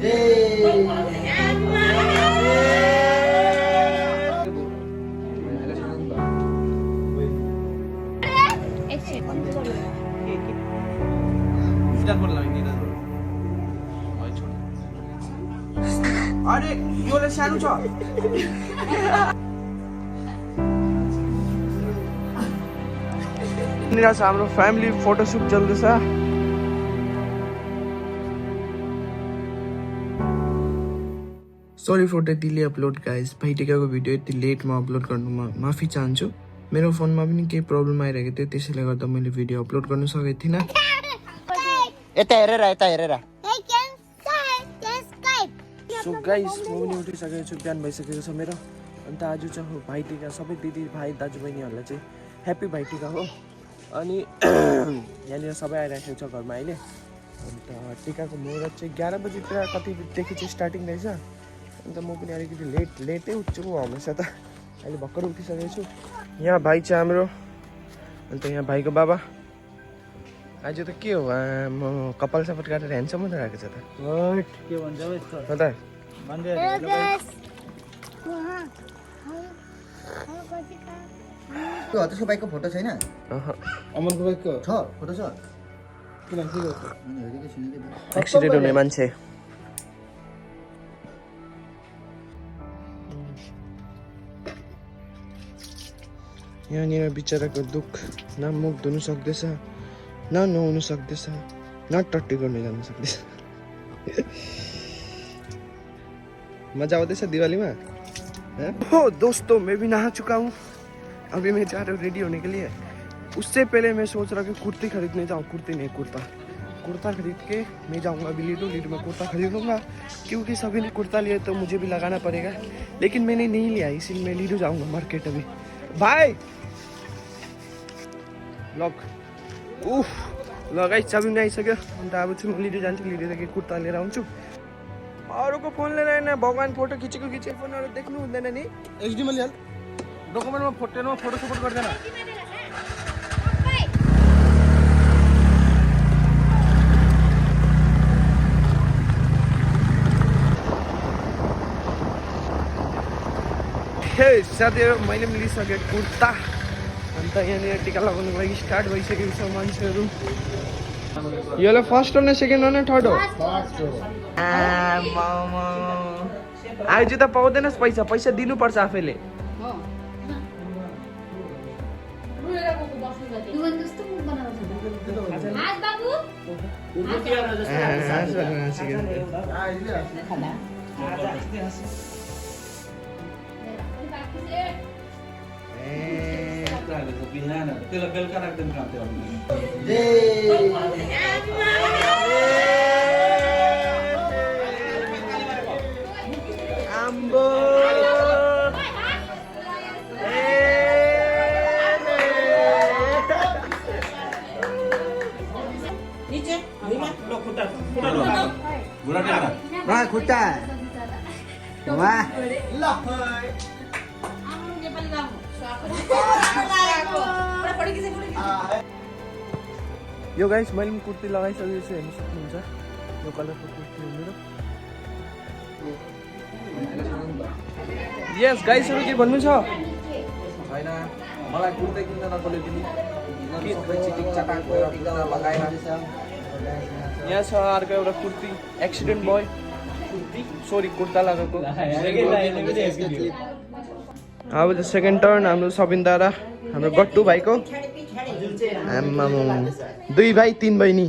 अरे योले सानो छ हाम्रो फ्यामिली फोटोसुट चल्दैछ। Sorry for the delay upload guys. भाइटिकाको भिडियो यति लेटमा अपलोड गर्नुमा माफी चाहन्छु। मेरो फोनमा पनि केही प्रब्लम आइरहेको थियो, त्यसैले गर्दा मैले भिडियो अपलोड गर्न सकेको थिइनँ। यता हेरेर सो गाइस म पनि उठिसकेको छु, बिहान भइसकेको छ मेरो। अन्त आज चाहिँ हो भाइटिका। सबै दिदी भाइ दाजुबहिनीहरूलाई चाहिँ ह्याप्पी भाइटिका हो। अनि यहाँनिर सबै आइरहेको छ घरमा अहिले। अन्त टिकाको मुहुर्त चाहिँ 11 बजीतिर कतिदेखि चाहिँ स्टार्टिङ रहेछ। अन्त म पनि अलिकति लेटै उठ्छु हमेसा त। अहिले भर्खर उठिसकेको छु। यहाँ भाइ छ हाम्रो। अन्त यहाँ भाइको बाबा। आज त के हो म कपाल सपाल काटेर ह्यान्डसम मात्रै राखेको छ त। के भन्छ हो त त्यसको बाइकको फोटो छैन? अमनको बाइकको छ फोटो छ। एक्सिडेन्ट हुने मान्छे। यहाँनिर बिचराको दुःख न मुख धुनु सक्दैछ, न नुहाउनु सक्दैछ, न टट्टी गर्नु जानु सक्दैछ। मजा आउँदैछ दिवालीमा? हो दोस्तों, मैं भी नहा चुका हूँ। अभी मैं जा रहा हूँ रेडी होने के लिए। उससे पहले मैं सोच रहा कि कुर्ती खरीदने जाऊँ। कुर्ती नहीं, कुर्ता खरीद के मैं जाऊँगा अभी लीडो में कुर्ता खरीदूँगा, क्योंकि सभी ने कुर्ता लिया तो मुझे भी लगाना पड़ेगा। लेकिन मैंने नहीं लिया, इसलिए मैं लीडो जाऊँगा मार्केट अभी। भाई लग लगाइ चाबी पनि आइसक्यो। अन्त अब चाहिँ म लिडो जान्छु, लिडोदेखि कुर्ता लिएर आउँछु। अरूको फोन लिएर होइन, भगवान् फोटो खिचेको फोनहरू देख्नु हुँदैन नि। एचडीमा लिहाल। डकुमेन्टमा फोटोमा फोटो सपोर्ट गर्दैन। हे साथीहरू, मैले पनि लिइसकेँ कुर्ता। अन्त यहाँनिर टिका लगाउनुको लागि स्टार्ट भइसकेको छ मान्छेहरू। योलाई फर्स्ट हो न सेकेन्ड हो न थर्ड हो? आज त पाउँदैनस् पैसा, पैसा दिनुपर्छ आफैले। बेलुका राख्दैन काम त्यो। आम्बो खुट्टा वाह यो गाइस मैले पनि कुर्ती लगाइसकेको छु, हेर्नु सक्नुहुन्छ। यो कलरको कुर्ती हो मेरो। यस गाइसहरू के भन्नु छ? छैन, मलाई कुर्ता किन्न नकोले पनि यहाँ छ अर्को एउटा कुर्ती, एक्सिडेन्ट भयो। सरी कुर्ता लगाएको। अब त सेकेन्ड टर्न हाम्रो सबिन दादा, हाम्रो गट्टु भाइको। आम्मामा 2 भाइ 3 बहिनी।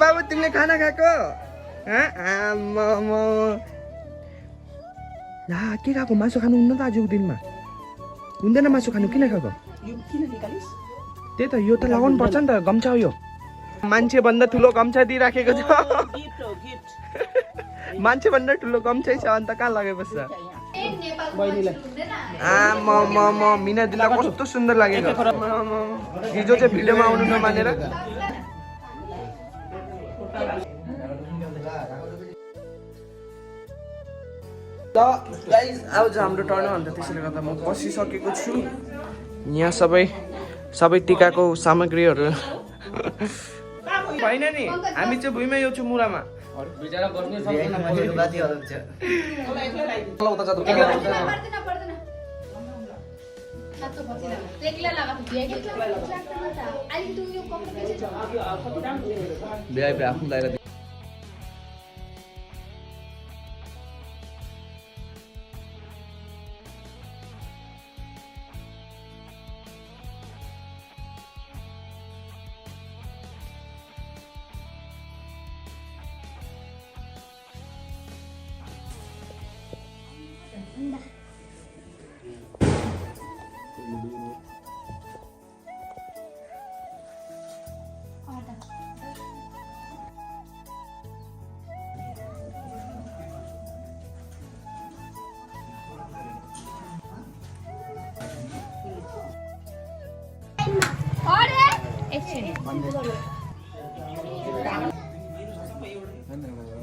बाबु तिमीले खाना खाएको? के खाएको? मासु खानु हुन्न त आजको दिनमा? हुँदैन मासु खानु, किन खाएको? त्यही त, यो त लगाउनु पर्छ नि त, गम्छा हो यो। मान्छे भन्दा ठुलो गम्छा दिइराखेको छ। मान्छे भन्दा ठुलो गम्छै छ, अन्त कहाँ लगे बस्छ? बहिनीलाई म मिना दिला कस्तो सुन्दर लागेको हिजो चाहिँ भिडियोमा आउनु नमानेर ल गाइस अब चाहिँ हाम्रो टर्न अन्त त्यसैले गर्दा म बसिसकेको छु यहाँ सबै टिकाको सामग्रीहरू होइन नि हामी चाहिँ भुइँमा यो छु मुरामा आफ्नो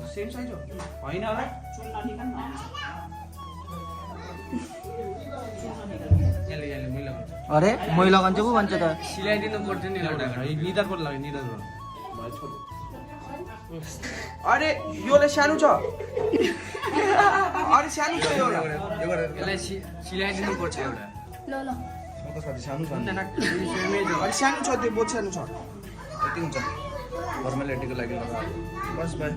सेम साइज हो होइन होला अरे मै लगाउँछु पो भन्छ त सिलाइदिनु पर्छ नि निदार पर्छ लाग्यो निदार अरे योले सानो छ अरे सानो छ यो यसलाई सिलाइदिनु पर्छ एउटा ल ल सानो छ अरे सानो छ त्यो बहुत सानो छ यति हुन्छ फर्मालिटीको लागि बस भाइ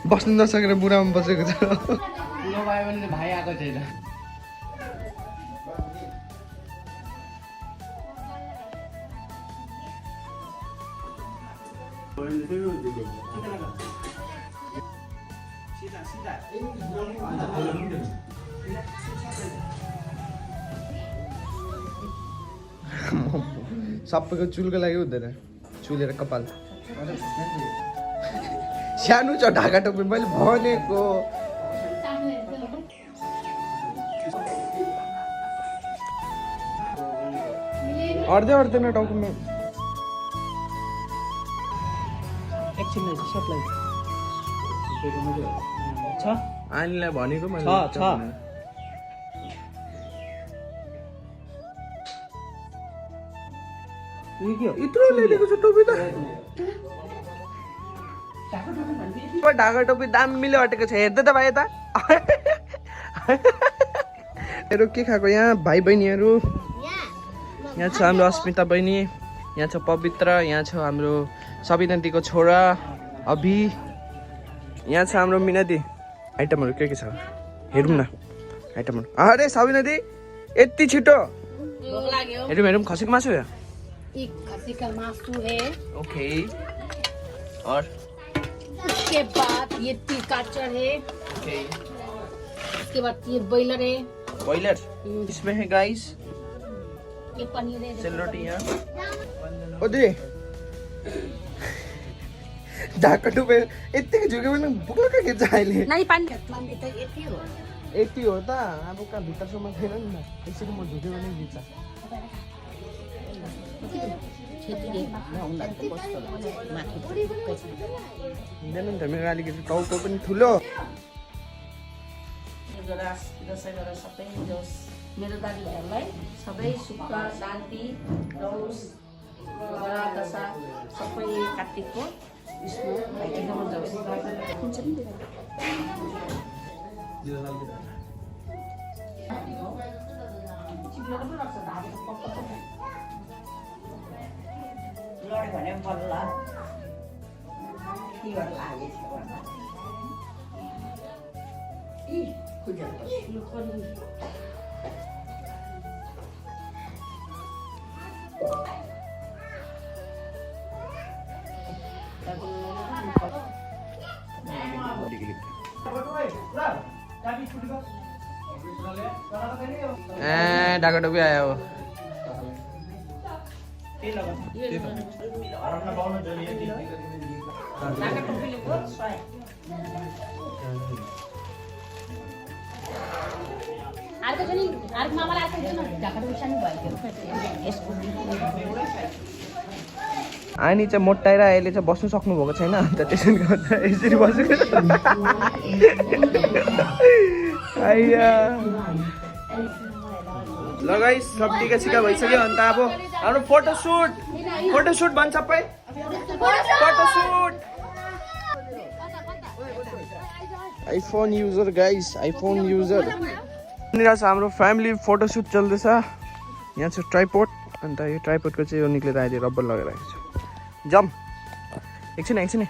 बस्नु नसकेर बुढामा बसेको छ भाइ आएको छैन सबैको चुलको लागि हुँदैन चुलेर कपाल सानो छ ढाका टोपी मैले भनेको अर्दैन टाउकोमा एकछिन सबलाई छ आनीलाई भनेको मैले छ यत्रो ल्याइदिएको छ टोपी त ढाका टोपी दामीले अटेको छ हेर्दै त भाइ यता मेरो के खाएको यहाँ भाइ बहिनीहरू यहाँ छ हाम्रो अस्मिता बहिनी यहाँ छ पवित्र यहाँ छ हाम्रो सबिना दिदीको छोरा अभि यहाँ छ हाम्रो मिना दी आइटमहरू के छ हेरौँ न आइटमहरू अरे सबिना दी यति छिटो हेरौँ खसीको मासु हो खसी का मासू है ओके और उसके बाद ये टिकाचर है ओके उसके बाद ये बॉयलर है बॉयलर इसमें है गाइस ये पनीर है चल रोटी यहाँ ओ दे ढाका टोपी यतिकै झुक्यो भने भुक्लो के खेल्छ अहिले नहीं पानी तो यति हो त अब कहाँ भित्रसम्म थिएन नि त यसरी म झुक्यो भने खिच्छ हुँदैन नि त मेरो अलिकति टाउको पनि ठुलो मेरो दाजुहरूलाई सबै सुख शान्ति रहोस् दशा सबै कार्तिकको विष्णु भाइटिकामा जाओस् हुन्छ नि लड्यो भने बल्ल के गर्नु आएको ढाका टोपी आयो आनी चाहिँ मोटाएर अहिले चाहिँ बस्नु सक्नुभएको छैन अन्त त्यसैले गर्दा यसरी बसेको आइया लगाइ सब टिका सिका भइसक्यो अन्त अब हाम्रो फोटोसुट भन्छ सबै photoshoot iPhone user guys iPhone user यहाँनिर चाहिँ हाम्रो फ्यामिली फोटोसुट चल्दैछ यहाँ छ ट्राइपोड अन्त यो ट्राइपोडको चाहिँ यो निक्लेर अहिले रबर लगाइरहेको छु जम एकछिन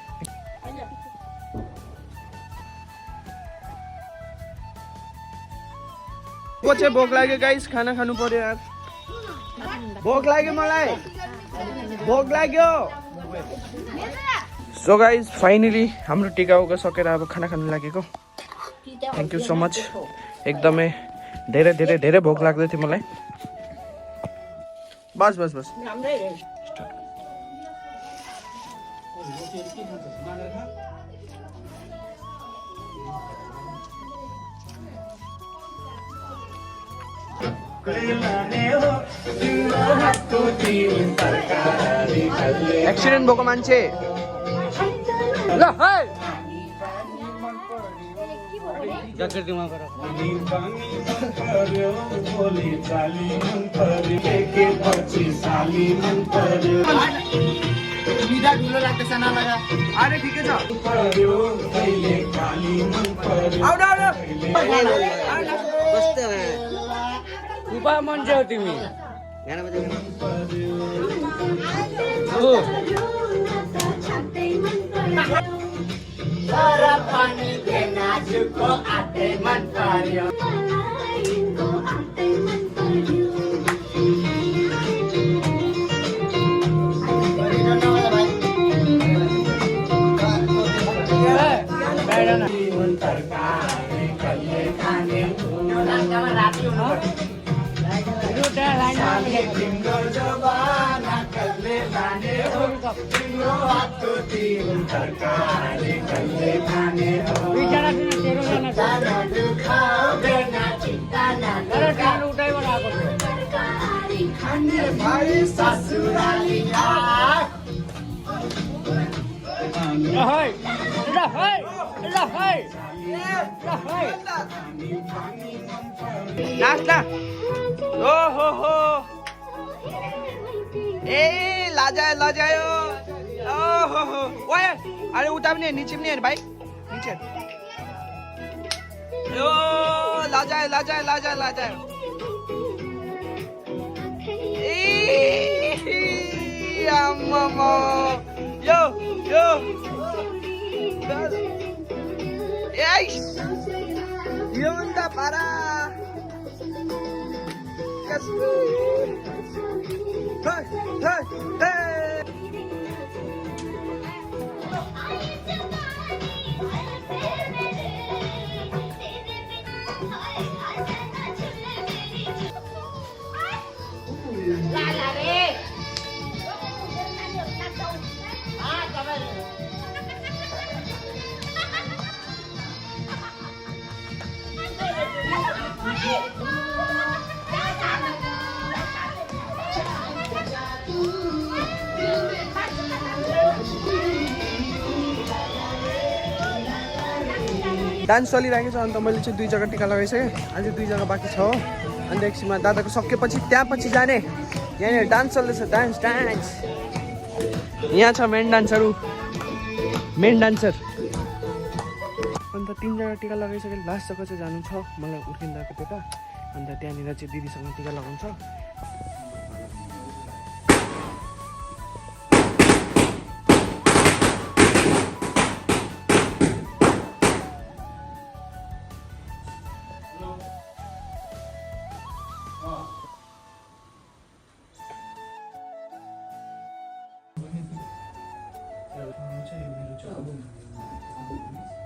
को चाहिँ भोक लाग्यो गाइस खाना खानु पर्यो यार भोक लाग्यो मलाई भोक लाग्यो सो गाइस फाइनली हाम्रो टिका उका सकेर अब खाना खानु लागेको थ्याङ्क यू सो मच एकदमै धेरै धेरै धेरै भोक लाग्दै थियो मलाई बस बस बस एक्सिडेन्ट भएको मान्छे ल है अरे ठिकै छ उप मान्छे हो तिमी नाच्दा ओहो ए लजायो ओहो ओए अरे उता पनि नीचे पनि हेर भाइ नीचे यो लजायो ए आम्मा यो यो अन्त पारा डान्स चलिरहेको छ अन्त मैले चाहिँ 2 जग्गा टिका लगाइसकेँ अझै 2 जग्गा बाँकी छ हो अन्त एकछिनमा दादाको सकेपछि त्यहाँ पछि जाने यहाँनिर डान्स चल्दैछ डान्स यहाँ छ मेन डान्सर अन्त 3 जग्गा टिका लगाइसकेँ लास्ट जग्गा चाहिँ जानु छ मलाई उर्किँदाको त्यता अन्त त्यहाँनिर चाहिँ दिदीसँग टिका लगाउँछ चाहिँ मेरो चाहिँ अब